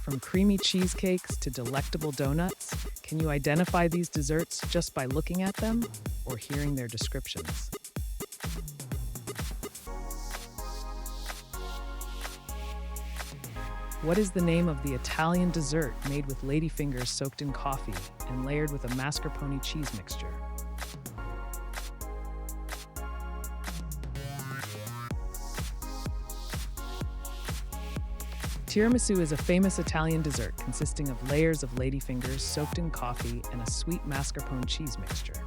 From creamy cheesecakes to delectable donuts, can you identify these desserts just by looking at them or hearing their descriptions? What is the name of the Italian dessert made with ladyfingers soaked in coffee and layered with a mascarpone cheese mixture? Tiramisu is a famous Italian dessert consisting of layers of ladyfingers soaked in coffee and a sweet mascarpone cheese mixture.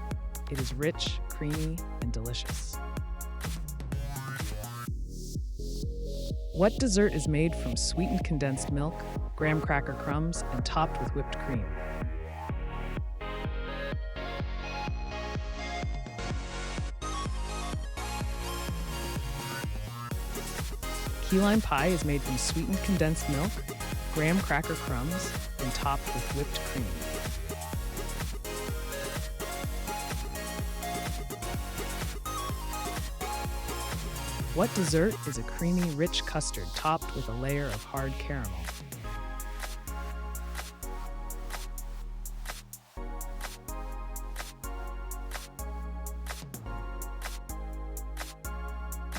It is rich, creamy, and delicious. What dessert is made from sweetened condensed milk, graham cracker crumbs, and topped with whipped cream? Key lime pie is made from sweetened condensed milk, graham cracker crumbs, and topped with whipped cream. What dessert is a creamy, rich custard topped with a layer of hard caramel?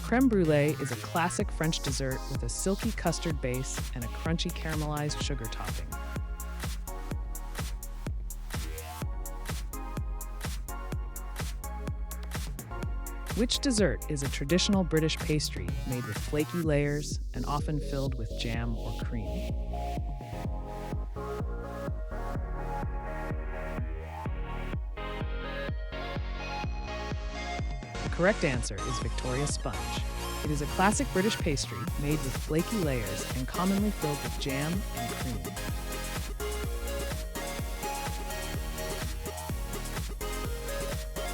Crème brûlée is a classic French dessert with a silky custard base and a crunchy caramelized sugar topping. Which dessert is a traditional British pastry made with flaky layers and often filled with jam or cream? The correct answer is Victoria sponge. It is a classic British pastry made with flaky layers and commonly filled with jam and cream.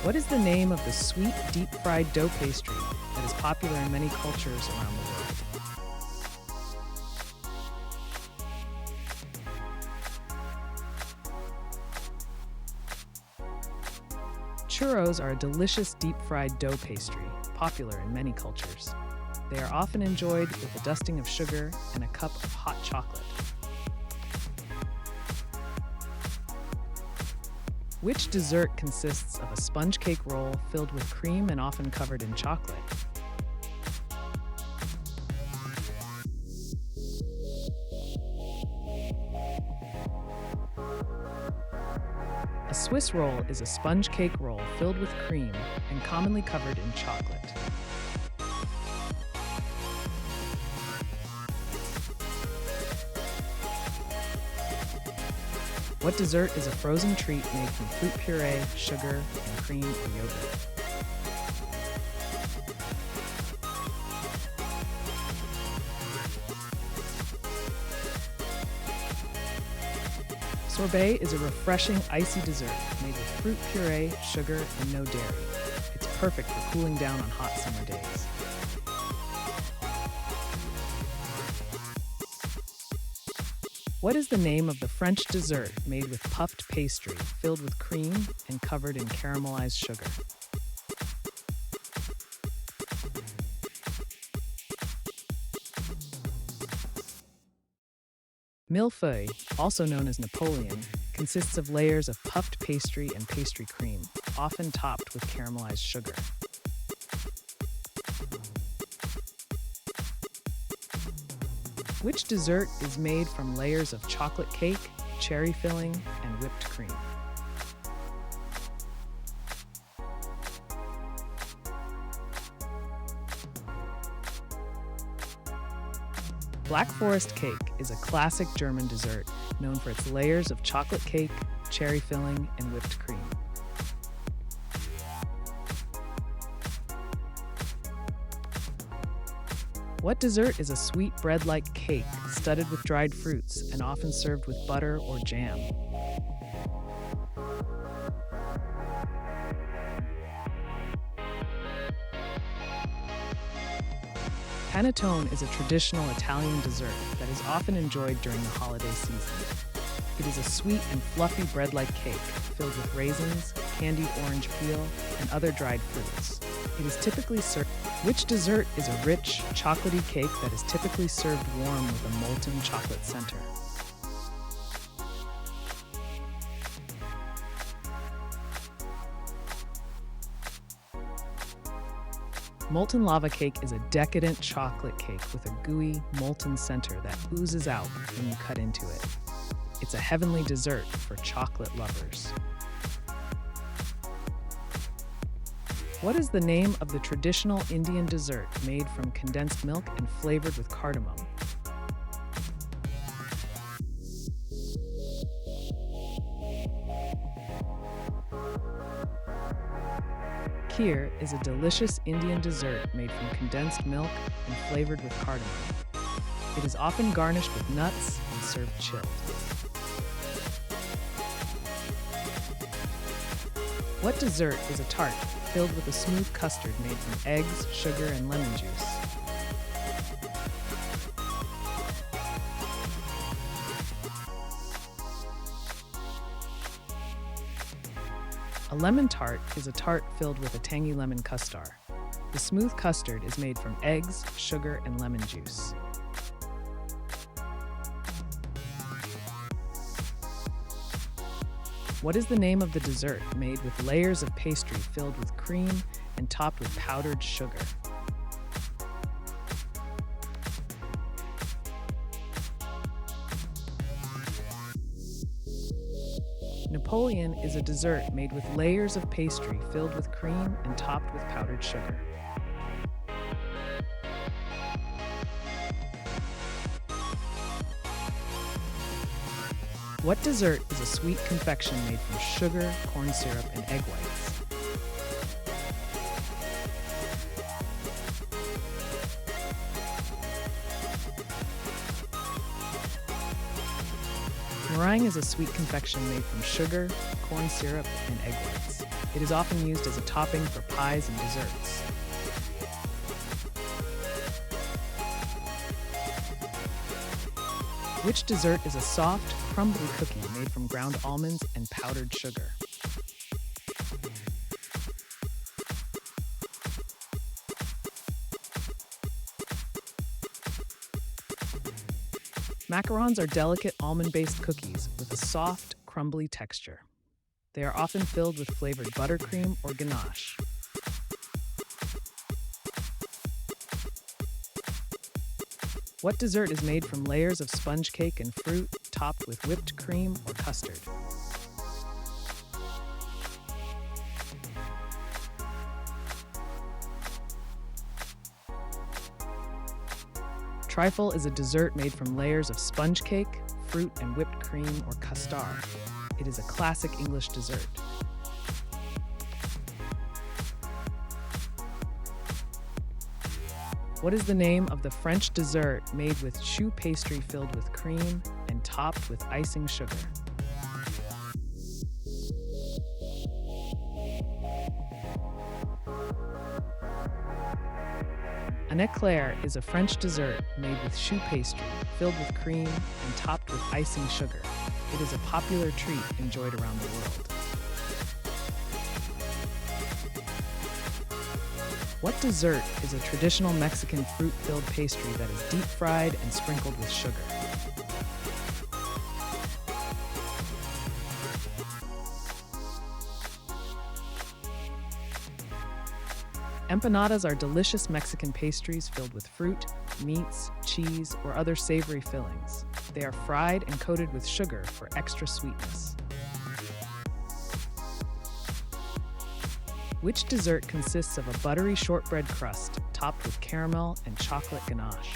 What is the name of the sweet, deep-fried dough pastry that is popular in many cultures around the world? Churros are a delicious deep-fried dough pastry, popular in many cultures. They are often enjoyed with a dusting of sugar and a cup of hot chocolate. Which dessert consists of a sponge cake roll filled with cream and often covered in chocolate? A Swiss roll is a sponge cake roll filled with cream and commonly covered in chocolate. What dessert is a frozen treat made from fruit puree, sugar, and cream or yogurt? Sorbet is a refreshing, icy dessert made with fruit puree, sugar, and no dairy. It's perfect for cooling down on hot summer days. What is the name of the French dessert made with puffed pastry filled with cream and covered in caramelized sugar? Millefeuille, also known as Napoleon, consists of layers of puffed pastry and pastry cream, often topped with caramelized sugar. Which dessert is made from layers of chocolate cake, cherry filling, and whipped cream? Black Forest cake is a classic German dessert known for its layers of chocolate cake, cherry filling, and whipped cream. What dessert is a sweet bread-like cake studded with dried fruits and often served with butter or jam? Panettone is a traditional Italian dessert that is often enjoyed during the holiday season. It is a sweet and fluffy bread-like cake filled with raisins, candied orange peel, and other dried fruits. It is typically served. Which dessert is a rich, chocolatey cake that is typically served warm with a molten chocolate center? Molten lava cake is a decadent chocolate cake with a gooey, molten center that oozes out when you cut into it. It's a heavenly dessert for chocolate lovers. What is the name of the traditional Indian dessert made from condensed milk and flavored with cardamom? Kheer is a delicious Indian dessert made from condensed milk and flavored with cardamom. It is often garnished with nuts and served chilled. What dessert is a tart filled with a smooth custard made from eggs, sugar, and lemon juice? A lemon tart is a tart filled with a tangy lemon custard. The smooth custard is made from eggs, sugar, and lemon juice. What is the name of the dessert made with layers of pastry filled with cream and topped with powdered sugar? Napoleon is a dessert made with layers of pastry filled with cream and topped with powdered sugar. What dessert is a sweet confection made from sugar, corn syrup, and egg whites? Meringue is a sweet confection made from sugar, corn syrup, and egg whites. It is often used as a topping for pies and desserts. Which dessert is a soft, crumbly cookie made from ground almonds and powdered sugar? Macarons are delicate almond-based cookies with a soft, crumbly texture. They are often filled with flavored buttercream or ganache. What dessert is made from layers of sponge cake and fruit topped with whipped cream or custard? Trifle is a dessert made from layers of sponge cake, fruit, and whipped cream or custard. It is a classic English dessert. What is the name of the French dessert made with choux pastry filled with cream and topped with icing sugar? An éclair is a French dessert made with choux pastry filled with cream and topped with icing sugar. It is a popular treat enjoyed around the world. What dessert is a traditional Mexican fruit-filled pastry that is deep-fried and sprinkled with sugar? Empanadas are delicious Mexican pastries filled with fruit, meats, cheese, or other savory fillings. They are fried and coated with sugar for extra sweetness. Which dessert consists of a buttery shortbread crust topped with caramel and chocolate ganache?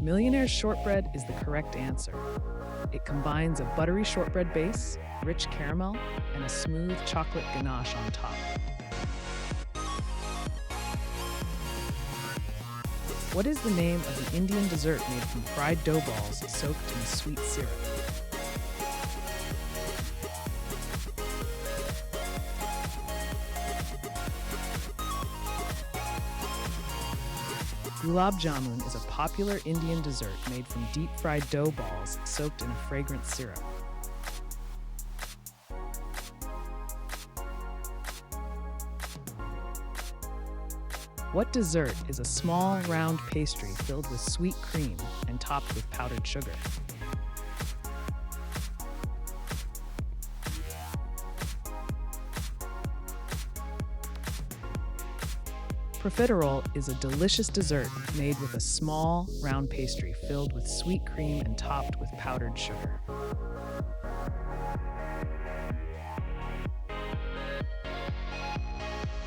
Millionaire's shortbread is the correct answer. It combines a buttery shortbread base, rich caramel, and a smooth chocolate ganache on top. What is the name of the Indian dessert made from fried dough balls soaked in sweet syrup? Gulab jamun is a popular Indian dessert made from deep-fried dough balls soaked in a fragrant syrup. What dessert is a small, round pastry filled with sweet cream and topped with powdered sugar? Profiterole is a delicious dessert made with a small, round pastry filled with sweet cream and topped with powdered sugar.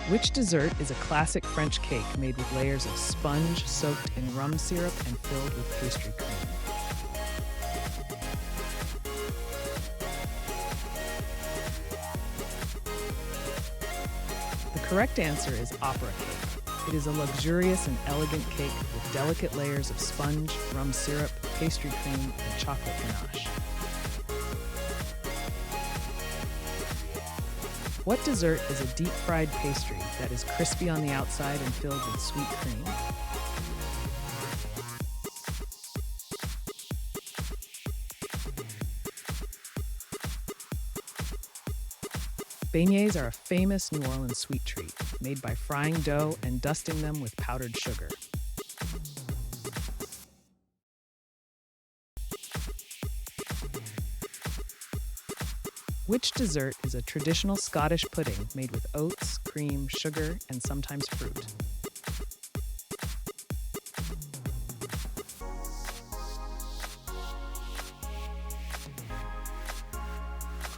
Which dessert is a classic French cake made with layers of sponge soaked in rum syrup and filled with pastry cream? The correct answer is opera cake. It is a luxurious and elegant cake with delicate layers of sponge, rum syrup, pastry cream, and chocolate ganache. What dessert is a deep-fried pastry that is crispy on the outside and filled with sweet cream? Beignets are a famous New Orleans sweet treat, made by frying dough and dusting them with powdered sugar. Which dessert is a traditional Scottish pudding made with oats, cream, sugar, and sometimes fruit?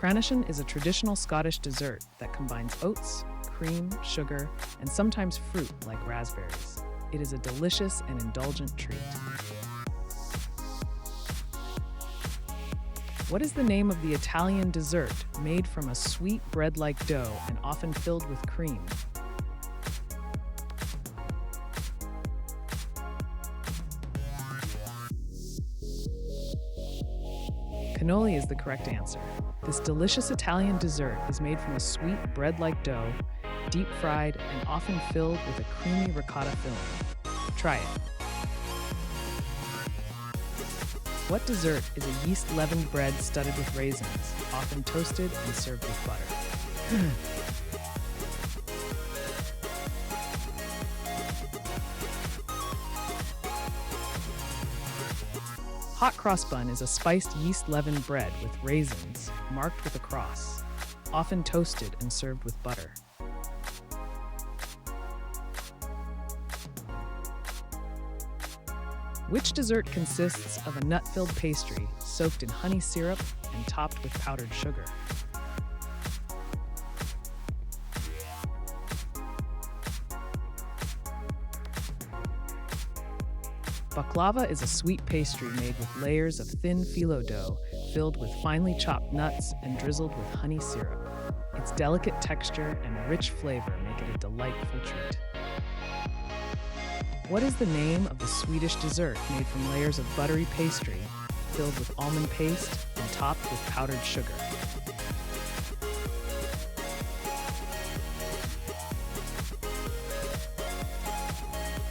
Cranachan is a traditional Scottish dessert that combines oats, cream, sugar, and sometimes fruit like raspberries. It is a delicious and indulgent treat. What is the name of the Italian dessert made from a sweet bread-like dough and often filled with cream? Cannoli is the correct answer. This delicious Italian dessert is made from a sweet bread-like dough, deep-fried, and often filled with a creamy ricotta filling. Try it. What dessert is a yeast-leavened bread studded with raisins, often toasted and served with butter? Hot cross bun is a spiced yeast-leavened bread with raisins, marked with a cross, often toasted and served with butter. Which dessert consists of a nut-filled pastry soaked in honey syrup and topped with powdered sugar? Baklava is a sweet pastry made with layers of thin phyllo dough filled with finely chopped nuts and drizzled with honey syrup. Its delicate texture and rich flavor make it a delightful treat. What is the name of the Swedish dessert made from layers of buttery pastry filled with almond paste and topped with powdered sugar?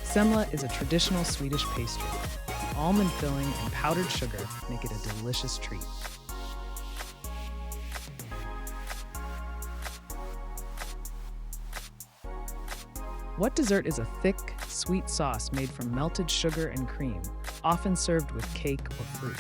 Semla is a traditional Swedish pastry. The almond filling and powdered sugar make it a delicious treat. What dessert is a thick, sweet sauce made from melted sugar and cream, often served with cake or fruit?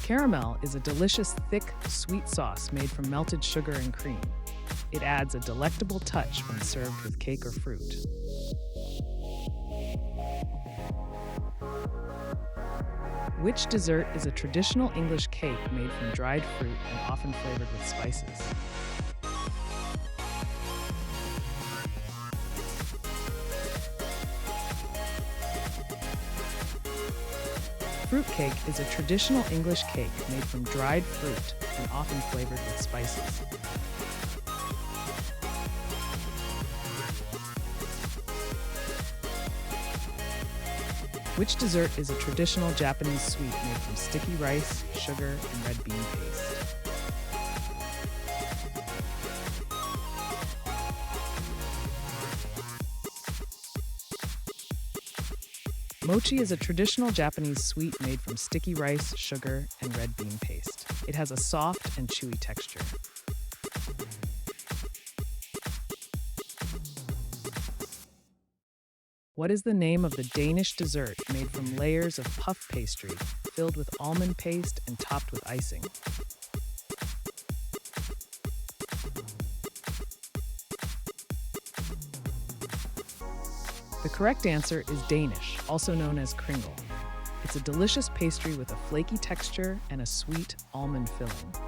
Caramel is a delicious, thick, sweet sauce made from melted sugar and cream. It adds a delectable touch when served with cake or fruit. Which dessert is a traditional English cake made from dried fruit and often flavored with spices? Fruitcake is a traditional English cake made from dried fruit and often flavored with spices. Which dessert is a traditional Japanese sweet made from sticky rice, sugar, and red bean paste? Mochi is a traditional Japanese sweet made from sticky rice, sugar, and red bean paste. It has a soft and chewy texture. What is the name of the Danish dessert made from layers of puff pastry filled with almond paste and topped with icing? The correct answer is Danish, also known as kringle. It's a delicious pastry with a flaky texture and a sweet almond filling.